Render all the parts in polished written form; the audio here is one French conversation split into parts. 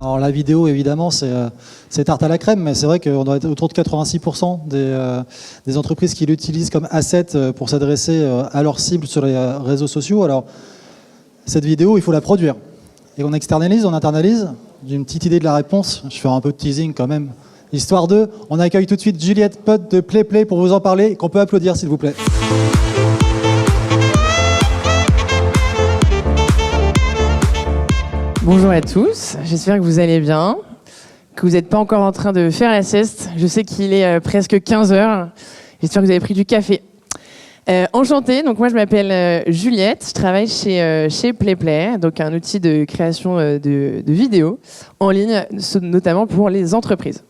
Alors la vidéo, évidemment, c'est tarte à la crème, mais c'est vrai qu'on doit être autour de 86% des entreprises qui l'utilisent comme asset pour s'adresser à leurs cibles sur les réseaux sociaux. Alors, cette vidéo, il faut la produire. Et on externalise, on internalise. J'ai une petite idée de la réponse. Je fais un peu de teasing quand même. Histoire de, on accueille tout de suite Juliette Pote de PlayPlay pour vous en parler, qu'on peut applaudir s'il vous plaît. Bonjour à tous, j'espère que vous allez bien, que vous n'êtes pas encore en train de faire la sieste. Je sais qu'il est presque 15 heures, j'espère que vous avez pris du café. Enchantée, donc moi je m'appelle Juliette, je travaille chez PlayPlay, donc un outil de création de vidéos en ligne, notamment pour les entreprises.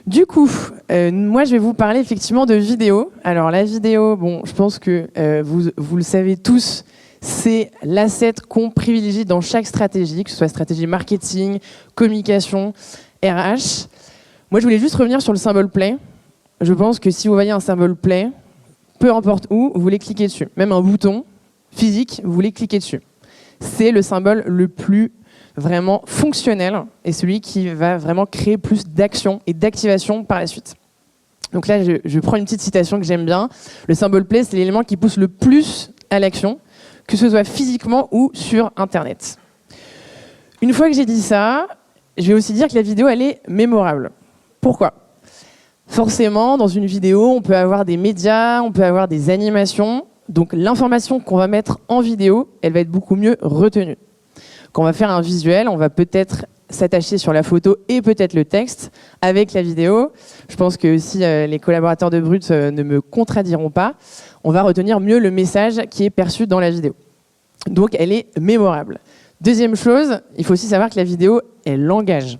Du coup, moi je vais vous parler effectivement de vidéo. Alors la vidéo, bon, je pense que vous le savez tous, c'est l'asset qu'on privilégie dans chaque stratégie, que ce soit stratégie marketing, communication, RH. Moi, je voulais juste revenir sur le symbole Play. Je pense que si vous voyez un symbole Play, peu importe où, vous voulez cliquer dessus. Même un bouton physique, vous voulez cliquer dessus. C'est le symbole le plus vraiment fonctionnel et celui qui va vraiment créer plus d'action et d'activation par la suite. Donc là, je prends une petite citation que j'aime bien. Le symbole Play, c'est l'élément qui pousse le plus à l'action, que ce soit physiquement ou sur Internet. Une fois que j'ai dit ça, je vais aussi dire que la vidéo, elle est mémorable. Pourquoi ? Forcément, dans une vidéo, on peut avoir des médias, on peut avoir des animations. Donc l'information qu'on va mettre en vidéo, elle va être beaucoup mieux retenue. Quand on va faire un visuel, on va peut-être s'attacher sur la photo et peut-être le texte. Avec la vidéo, je pense que aussi les collaborateurs de Brut ne me contradiront pas. On va retenir mieux le message qui est perçu dans la vidéo. Donc, elle est mémorable. Deuxième chose, il faut aussi savoir que la vidéo, elle engage.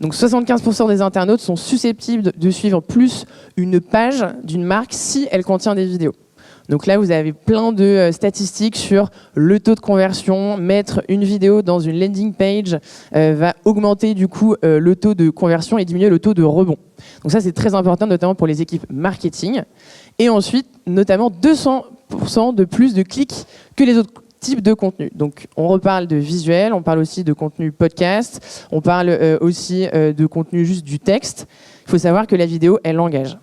Donc, 75% des internautes sont susceptibles de suivre plus une page d'une marque si elle contient des vidéos. Donc là, vous avez plein de statistiques sur le taux de conversion. Mettre une vidéo dans une landing page va augmenter du coup le taux de conversion et diminuer le taux de rebond. Donc ça, c'est très important, notamment pour les équipes marketing. Et ensuite, notamment 200% de plus de clics que les autres types de contenus. Donc on reparle de visuel, on parle aussi de contenu podcast, on parle aussi de contenu juste du texte. Il faut savoir que la vidéo, elle engage.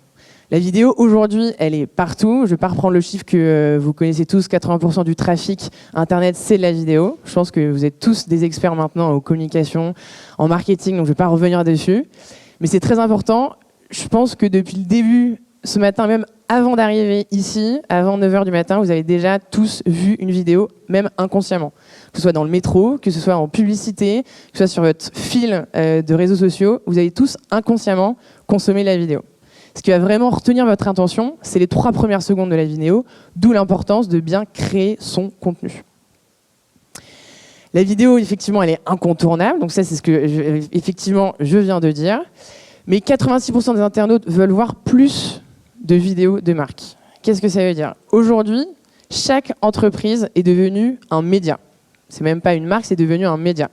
La vidéo, aujourd'hui, elle est partout. Je ne vais pas reprendre le chiffre que vous connaissez tous, 80% du trafic Internet, c'est de la vidéo. Je pense que vous êtes tous des experts maintenant en communication, en marketing, donc je ne vais pas revenir dessus. Mais c'est très important. Je pense que depuis le début, ce matin, même avant d'arriver ici, avant 9h du matin, vous avez déjà tous vu une vidéo, même inconsciemment. Que ce soit dans le métro, que ce soit en publicité, que ce soit sur votre fil de réseaux sociaux, vous avez tous inconsciemment consommé la vidéo. Ce qui va vraiment retenir votre attention, c'est les 3 premières secondes de la vidéo, d'où l'importance de bien créer son contenu. La vidéo, effectivement, elle est incontournable, donc ça, c'est ce que je viens de dire. Mais 86% des internautes veulent voir plus de vidéos de marque. Qu'est-ce que ça veut dire ? Aujourd'hui, chaque entreprise est devenue un média. C'est même pas une marque, c'est devenu un média.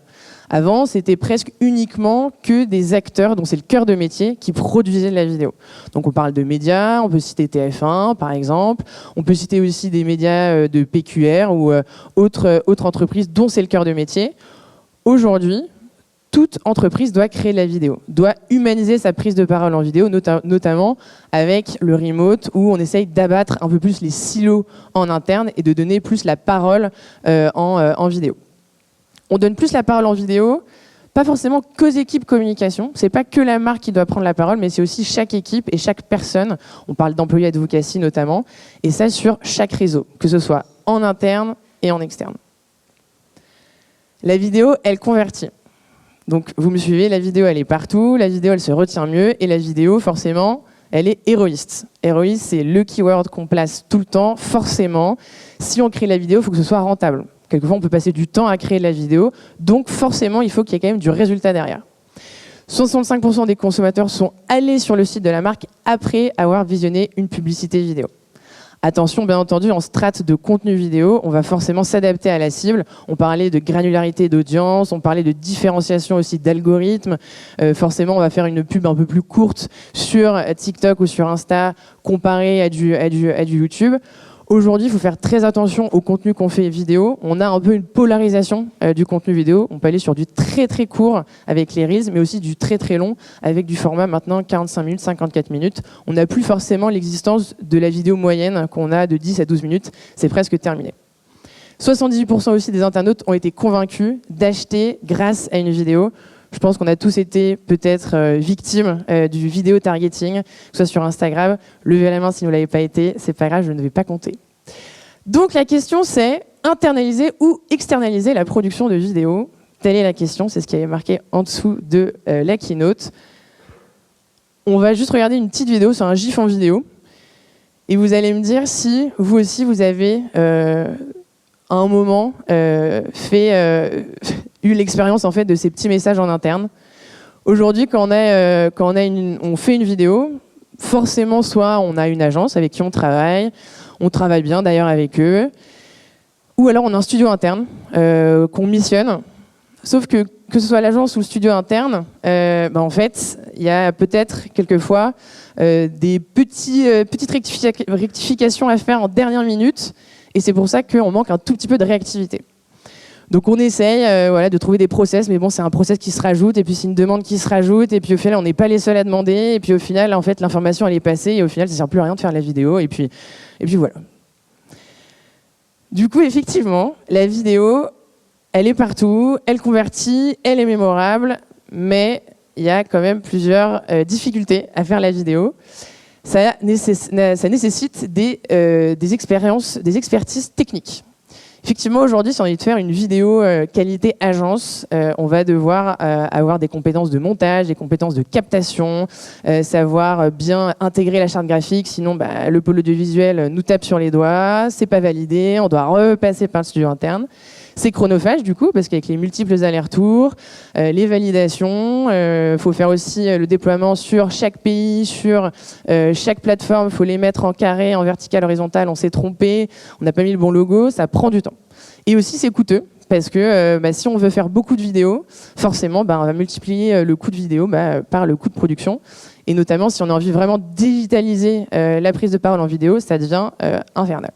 Avant, c'était presque uniquement que des acteurs dont c'est le cœur de métier qui produisaient de la vidéo. Donc on parle de médias, on peut citer TF1 par exemple, on peut citer aussi des médias de PQR ou autres entreprises dont c'est le cœur de métier. Aujourd'hui, toute entreprise doit créer de la vidéo, doit humaniser sa prise de parole en vidéo, notamment avec le remote où on essaye d'abattre un peu plus les silos en interne et de donner plus la parole en vidéo. On donne plus la parole en vidéo, pas forcément qu'aux équipes communication. C'est pas que la marque qui doit prendre la parole, mais c'est aussi chaque équipe et chaque personne. On parle d'employé advocacy notamment, et ça sur chaque réseau, que ce soit en interne et en externe. La vidéo, elle convertit. Donc vous me suivez, la vidéo, elle est partout, la vidéo, elle se retient mieux, et la vidéo, forcément, elle est héroïste. Héroïste, c'est le keyword qu'on place tout le temps, forcément. Si on crée la vidéo, il faut que ce soit rentable. Quelquefois, on peut passer du temps à créer de la vidéo, donc forcément, il faut qu'il y ait quand même du résultat derrière. 65% des consommateurs sont allés sur le site de la marque après avoir visionné une publicité vidéo. Attention, bien entendu, en strate de contenu vidéo, on va forcément s'adapter à la cible. On parlait de granularité d'audience, on parlait de différenciation aussi d'algorithmes. Forcément, on va faire une pub un peu plus courte sur TikTok ou sur Insta comparée à du YouTube. Aujourd'hui, il faut faire très attention au contenu qu'on fait vidéo. On a un peu une polarisation du contenu vidéo. On peut aller sur du très très court avec les Reels, mais aussi du très très long avec du format maintenant 45 minutes, 54 minutes. On n'a plus forcément l'existence de la vidéo moyenne qu'on a de 10 à 12 minutes. C'est presque terminé. 78% aussi des internautes ont été convaincus d'acheter grâce à une vidéo. Je pense qu'on a tous été peut-être victimes du vidéo targeting, que ce soit sur Instagram. Levez la main si vous ne l'avez pas été, c'est pas grave, je ne vais pas compter. Donc la question c'est internaliser ou externaliser la production de vidéos. Telle est la question, c'est ce qui est marqué en dessous de la keynote. On va juste regarder une petite vidéo, c'est un GIF en vidéo. Et vous allez me dire si vous aussi vous avez à un moment eu l'expérience en fait de ces petits messages en interne. Aujourd'hui, quand on fait une vidéo, forcément, soit on a une agence avec qui on travaille bien d'ailleurs avec eux, ou alors on a un studio interne qu'on missionne. Sauf que ce soit l'agence ou le studio interne, en fait, il y a peut-être quelquefois des petites rectifications à faire en dernière minute, et c'est pour ça qu'on manque un tout petit peu de réactivité. Donc on essaye de trouver des process, mais bon, c'est un process qui se rajoute, et puis c'est une demande qui se rajoute, et puis au final, on n'est pas les seuls à demander, et puis au final, en fait, l'information, elle est passée, et au final, ça ne sert plus à rien de faire la vidéo, et puis voilà. Du coup, effectivement, la vidéo, elle est partout, elle convertit, elle est mémorable, mais il y a quand même plusieurs difficultés à faire la vidéo. Ça nécessite des expériences, des expertises techniques. Effectivement, aujourd'hui, si on a envie de faire une vidéo qualité agence, on va devoir avoir des compétences de montage, des compétences de captation, savoir bien intégrer la charte graphique, sinon le pôle audiovisuel nous tape sur les doigts, c'est pas validé, on doit repasser par le studio interne. C'est chronophage du coup, parce qu'avec les multiples allers-retours, les validations, faut faire aussi le déploiement sur chaque pays, sur chaque plateforme, faut les mettre en carré, en vertical, horizontal, on s'est trompé, on n'a pas mis le bon logo, ça prend du temps. Et aussi c'est coûteux, parce que si on veut faire beaucoup de vidéos, forcément on va multiplier le coût de vidéo par le coût de production. Et notamment si on a envie vraiment de digitaliser la prise de parole en vidéo, ça devient infernal.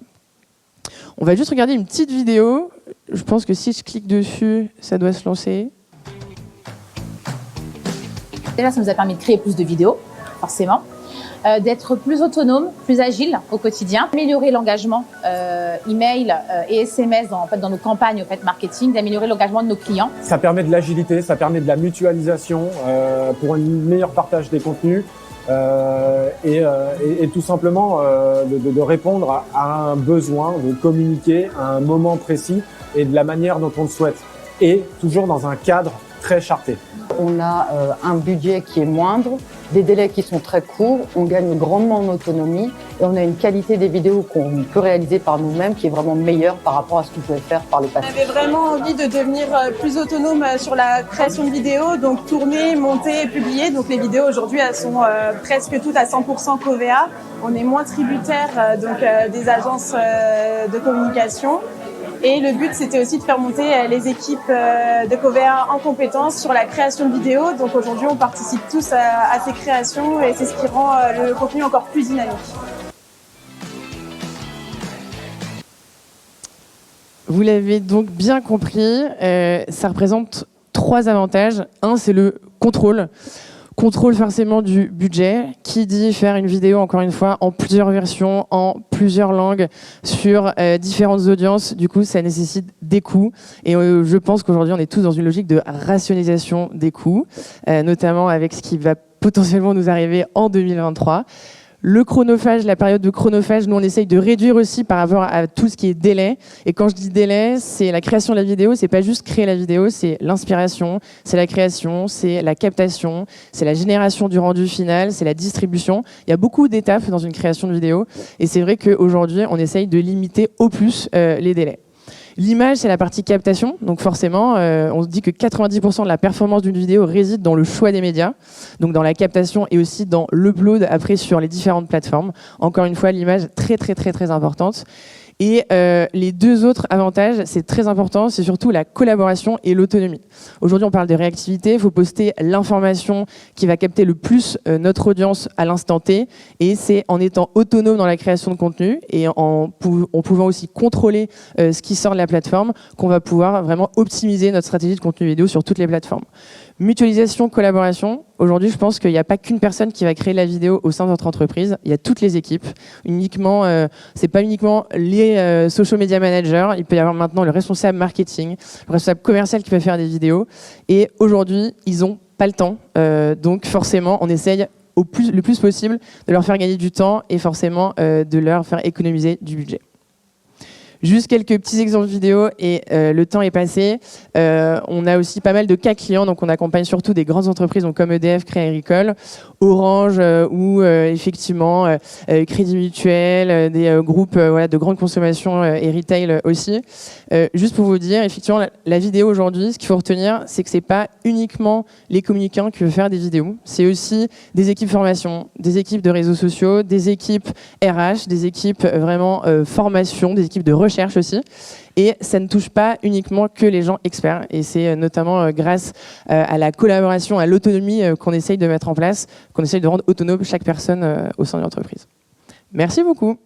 On va juste regarder une petite vidéo. Je pense que si je clique dessus, ça doit se lancer. Déjà, ça nous a permis de créer plus de vidéos, forcément, d'être plus autonome, plus agile au quotidien, améliorer l'engagement email et SMS dans nos campagnes marketing, d'améliorer l'engagement de nos clients. Ça permet de l'agilité, ça permet de la mutualisation pour un meilleur partage des contenus. Et tout simplement de répondre à un besoin, de communiquer à un moment précis et de la manière dont on le souhaite, et toujours dans un cadre très charté. On a un budget qui est moindre, des délais qui sont très courts, on gagne grandement en autonomie et on a une qualité des vidéos qu'on peut réaliser par nous-mêmes qui est vraiment meilleure par rapport à ce qu'on pouvait faire par le passé. On avait vraiment envie de devenir plus autonome sur la création de vidéos, donc tourner, monter et publier. Donc les vidéos aujourd'hui elles sont presque toutes à 100% Covea. On est moins tributaire des agences de communication. Et le but, c'était aussi de faire monter les équipes de Covea en compétences sur la création de vidéos. Donc aujourd'hui, on participe tous à ces créations et c'est ce qui rend le contenu encore plus dynamique. Vous l'avez donc bien compris, ça représente 3 avantages. Un, c'est le contrôle. Contrôle forcément du budget, qui dit faire une vidéo, encore une fois, en plusieurs versions, en plusieurs langues, sur différentes audiences. Du coup, ça nécessite des coûts. Et je pense qu'aujourd'hui, on est tous dans une logique de rationalisation des coûts, notamment avec ce qui va potentiellement nous arriver en 2023. Le chronophage, la période de chronophage, nous on essaye de réduire aussi par rapport à tout ce qui est délai. Et quand je dis délai, c'est la création de la vidéo, c'est pas juste créer la vidéo, c'est l'inspiration, c'est la création, c'est la captation, c'est la génération du rendu final, c'est la distribution. Il y a beaucoup d'étapes dans une création de vidéo. Et c'est vrai qu'aujourd'hui, on essaye de limiter au plus les délais. L'image, c'est la partie captation. Donc forcément, on se dit que 90% de la performance d'une vidéo réside dans le choix des médias, donc dans la captation et aussi dans l'upload après sur les différentes plateformes. Encore une fois, l'image très très très très importante. Et les deux autres avantages, c'est très important, c'est surtout la collaboration et l'autonomie. Aujourd'hui, on parle de réactivité, il faut poster l'information qui va capter le plus notre audience à l'instant T, et c'est en étant autonome dans la création de contenu et en pouvant aussi contrôler ce qui sort de la plateforme qu'on va pouvoir vraiment optimiser notre stratégie de contenu vidéo sur toutes les plateformes. Mutualisation, collaboration. Aujourd'hui, je pense qu'il n'y a pas qu'une personne qui va créer la vidéo au sein de votre entreprise. Il y a toutes les équipes. C'est pas uniquement les social media managers. Il peut y avoir maintenant le responsable marketing, le responsable commercial qui peut faire des vidéos. Et aujourd'hui, ils n'ont pas le temps. Donc forcément, on essaye le plus possible de leur faire gagner du temps et forcément de leur faire économiser du budget. Juste quelques petits exemples vidéo et le temps est passé. On a aussi pas mal de cas clients, donc on accompagne surtout des grandes entreprises donc comme EDF, Crédit Agricole, Orange ou effectivement Crédit Mutuel, des groupes de grande consommation et retail aussi. Juste pour vous dire, effectivement, la vidéo aujourd'hui, ce qu'il faut retenir, c'est que c'est pas uniquement les communicants qui veulent faire des vidéos, c'est aussi des équipes formation, des équipes de réseaux sociaux, des équipes RH, des équipes vraiment formation, des équipes de recherche aussi. Et ça ne touche pas uniquement que les gens experts. Et c'est notamment grâce à la collaboration, à l'autonomie qu'on essaye de mettre en place, qu'on essaye de rendre autonome chaque personne au sein de l'entreprise. Merci beaucoup.